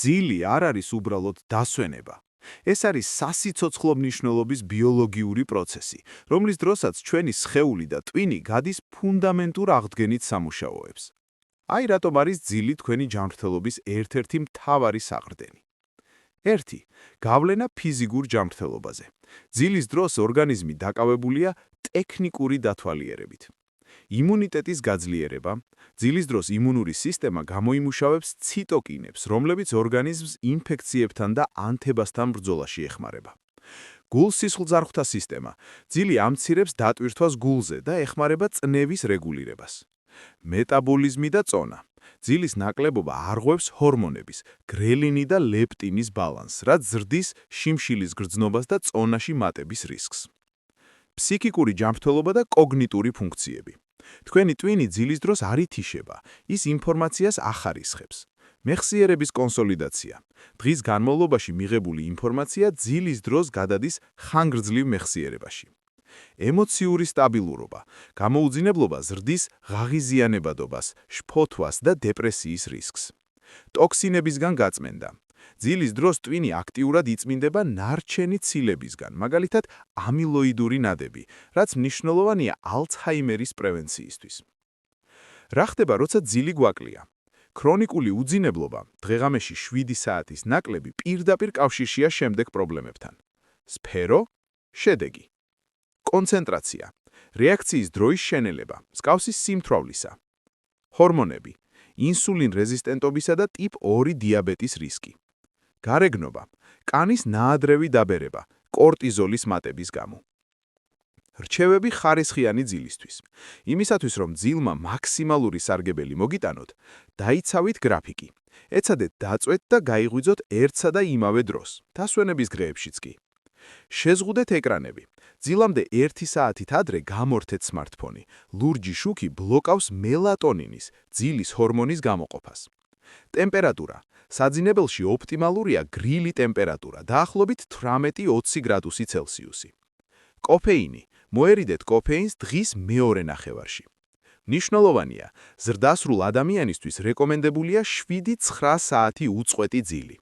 ძილი არ არის უბრალოდ დასვენება. ეს არის სასიცოცხლო მნიშვნელობის ბიოლოგიური პროცესი, რომლის დროსაც ჩვენი სხეული და ტვინი გადის ფუნდამენტურ აღდგენით სამუშაოებს. აი რატომ არის ძილი თქვენი ჯანმრთელობის ერთ-ერთი მთავარი საყრდენი. 1. გავლენა ფიზიკურ ჯანმრთელობაზე. ძილის დროს ორგანიზმი დაკავებულია ტექნიკური დათვალიერებით. იმუნიტეტის გაძლიერება. ძილის დროს იმუნური სისტემა გამოიმუშავებს ციტოკინებს, რომლებიც ორგანიზმს ინფექციებთან და ანთებასთან ბრძოლაში ეხმარება. გულ-სისხლძარღვთა სისტემა. ძილი ამცირებს დატვირთვას გულზე და ეხმარება წნევის რეგულირებას. მეტაბოლიზმი და წონა. ძილის ნაკლებობა არღვევს ჰორმონების, გრელინი და ლეპტინის ბალანსს, რაც ზრდის შიმშილის გრძნობას და წონაში მატების რისკს. ფსიქიკური ჯანმრთელობა და კოგნიტური ფუნქციები. თქვენი ტვინი ძილის დროს არ ითიშება, ის ინფორმაციას ახარისხებს. მეხსიერების კონსოლიდაცია. დღის განმავლობაში მიღებული ინფორმაცია ძილის დროს გადადის ხანგრძლივ მეხსიერებაში. ემოციური სტაბილურობა. გამოუძინებლობა ზრდის ღაღიზიანებადობას, შფოთვას და დეპრესიის რისკს. ტოქსინებისგან გაწმენდა. ძილის დროს ტვინი აქტიურად იწმინდება ნარჩენი ცილებისგან, მაგალითად ამილოიდური ნადები, რაც მნიშვნელოვანია ალცჰაიმერის პრევენციისთვის. რა ხდება, როცა ძილი გვაკლია? ქრონიკული უძინებლობა, დღეღამეში 7 საათის ნაკლები პირდაპირ კავშირშია შემდეგ პრობლემებთან. სფერო, შედეგი. კონცენტრაცია, რეაქციის დროის შენელება, მსგავსი სიმთვრავლისა. ჰორმონები, ინსულინ რეზისტენტობისა და ტიპ 2 დიაბეტის რისკი. გარეგნობა, კანის ნაადრევი დაბერება, კორტიზოლის მატების გამო. რჩევები ხარისხიანი ძილისთვის. იმისათვის, რომ ძილმა მაქსიმალური სარგებელი მოგიტანოთ, დაიცავით გრაფიკი. ეცადეთ დაწვეთ და გაიღვიძოთ ერთსა და იმავე დროს, დასვენების დღეებშიც კი. შეზღუდეთ ეკრანები. ძილამდე 1 საათით ადრე გამორთეთ სმარტფონი. ლურჯი შუქი ბლოკავს მელატონინის, ძილის ჰორმონის გამოყოფას. ტემპერატურა. საძინებელში ოპტიმალურია გრილი ტემპერატურა, დაახლოებით 18-20 გრადუსი ცელსიუსი. კოფეინი. მოერიდეთ კოფეინს დღის მეორე ნახევარში. მნიშვნელოვანია, ზრდასრულ ადამიანისთვის რეკომენდებულია 7-9 საათი უწყვეტი ძილი.